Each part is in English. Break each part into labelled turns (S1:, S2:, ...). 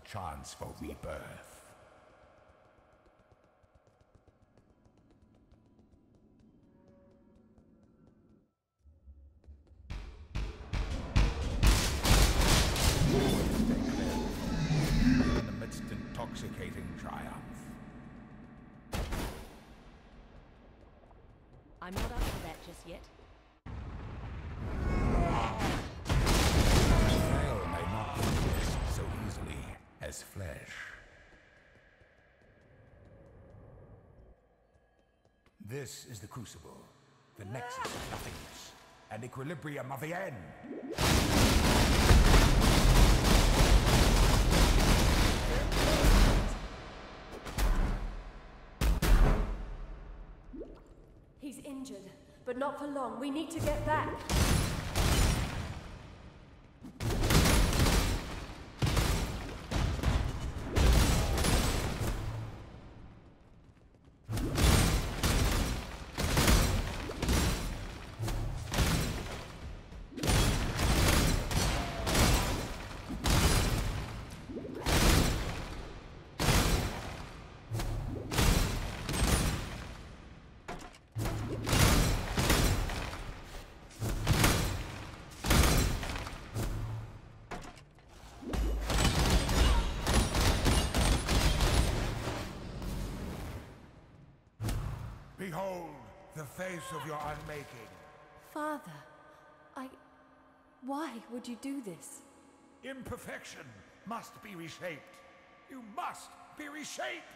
S1: chance for rebirth. In the midst intoxicating triumph.
S2: I'm not up for that just yet.
S1: Veil may not be pierced so easily as flesh. This is the crucible, the nexus of nothingness, and equilibrium of the end.
S3: He's injured, but not for long. We need to get back.
S1: Behold the face of your unmaking.
S3: Father, why would you do this?
S1: Imperfection must be reshaped. You must be reshaped!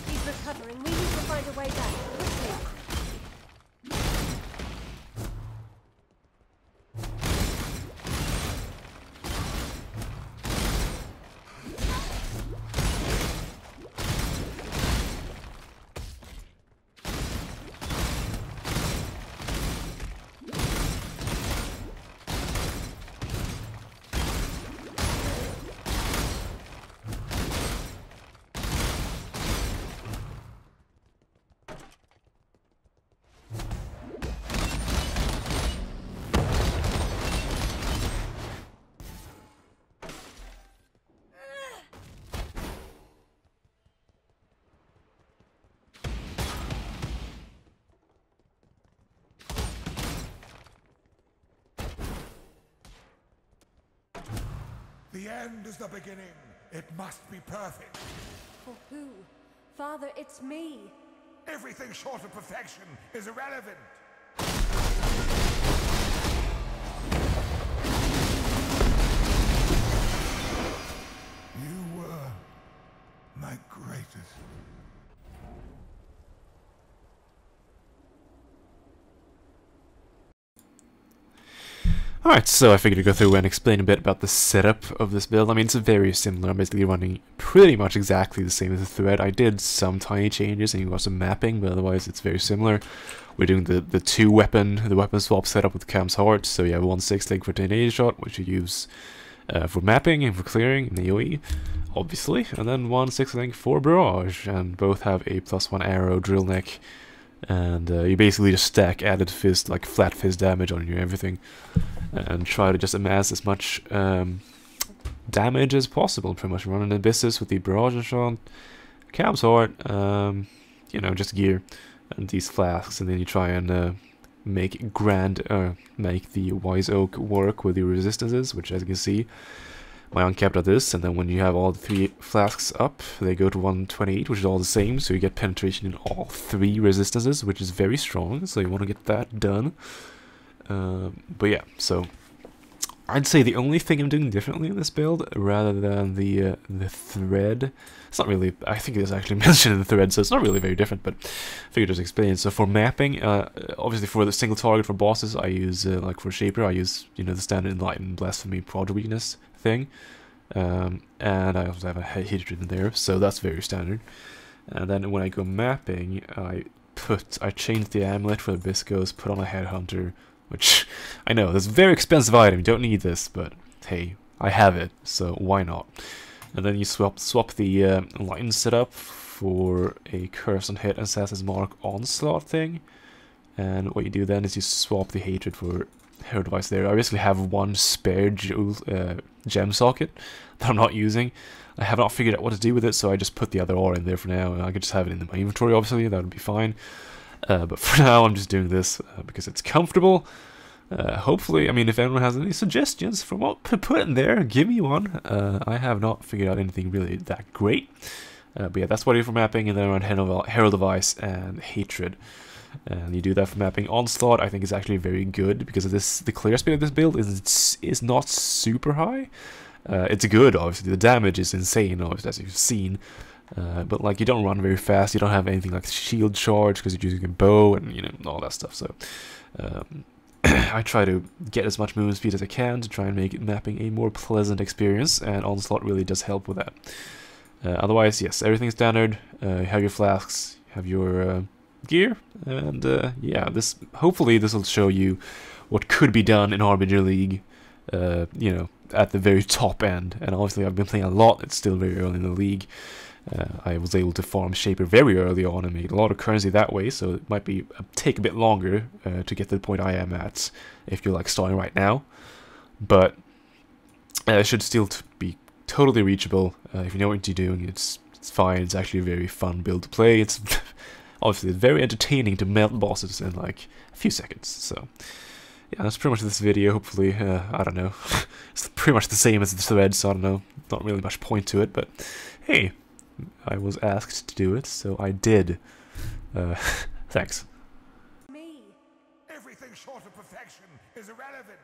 S3: He's recovering. We need to find a way back, quickly.
S1: The end is the beginning. It must be perfect.
S3: For who? Father, it's me.
S1: Everything short of perfection is irrelevant. You were my greatest.
S4: Alright, so I figured to go through and explain a bit about the setup of this build. I mean, it's very similar. I'm basically running pretty much exactly the same as the thread. I did some tiny changes and you got some mapping, but otherwise it's very similar. We're doing the weapon swap setup with Cam's Heart. So you have 1/6 link for 1080 shot, which you use for mapping and for clearing in AoE, obviously. And then 1/6 link for barrage, and both have a +1 arrow drill neck. And you basically just stack added fist, like flat fist damage on your everything, and try to just amass as much damage as possible. Pretty much running abysses with the barrage shot, Cam's Heart, you know, just gear and these flasks, and then you try and make the Wise Oak work with your resistances, which, as you can see, my uncapped are this, and then when you have all the 3 flasks up, they go to 128, which is all the same, so you get penetration in all 3 resistances, which is very strong, so you want to get that done. But yeah, so I'd say the only thing I'm doing differently in this build, rather than the thread, it's not really, I think it is actually mentioned in the thread, so it's not really very different, but I figured just explain. So for mapping, obviously for the single target for bosses, I use, like for Shaper, I use, you know, the standard Enlighten, Blasphemy, Prod Weakness thing, and I also have a Hatred in there, so that's very standard. And then when I go mapping, I change the amulet for the Biscos, put on a Headhunter, which I know this is a very expensive item, you don't need this, but hey, I have it, so why not? And then you swap the Enlighten setup for a curse on hit and Assassin's Mark onslaught thing. And what you do then is you swap the hatred for Hero Device there. I basically have one spare gem socket that I'm not using. I have not figured out what to do with it, so I just put the other ore in there for now. I could just have it in my inventory, obviously, that would be fine. But for now, I'm just doing this because it's comfortable. Hopefully, I mean, if anyone has any suggestions for what to put in there, give me one. I have not figured out anything really that great. But yeah, that's what I do for mapping, and then around Herald Device and Hatred. And you do that for mapping. Onslaught, I think, is actually very good because of this. The clear speed of this build is not super high. It's good, obviously. The damage is insane, obviously, as you've seen. But like, you don't run very fast. You don't have anything like shield charge because you're using a bow and all that stuff. So I try to get as much movement speed as I can to try and make mapping a more pleasant experience, and Onslaught really does help with that. Otherwise, yes, everything's standard. You have your flasks, you have your gear, and yeah, hopefully this will show you what could be done in Harbinger League, at the very top end. And obviously I've been playing a lot, it's still very early in the league. I was able to farm Shaper very early on and make a lot of currency that way, so it might take a bit longer to get to the point I am at if you're like starting right now. But it should still be totally reachable. If you know what you're doing, it's fine. It's actually a very fun build to play. It's obviously very entertaining to melt bosses in like a few seconds. So yeah, that's pretty much this video. Hopefully, I don't know. It's pretty much the same as the thread, so I don't know. Not really much point to it, but hey, I was asked to do it, so I did. Thanks.
S3: Me.
S1: Everything short of perfection is irrelevant.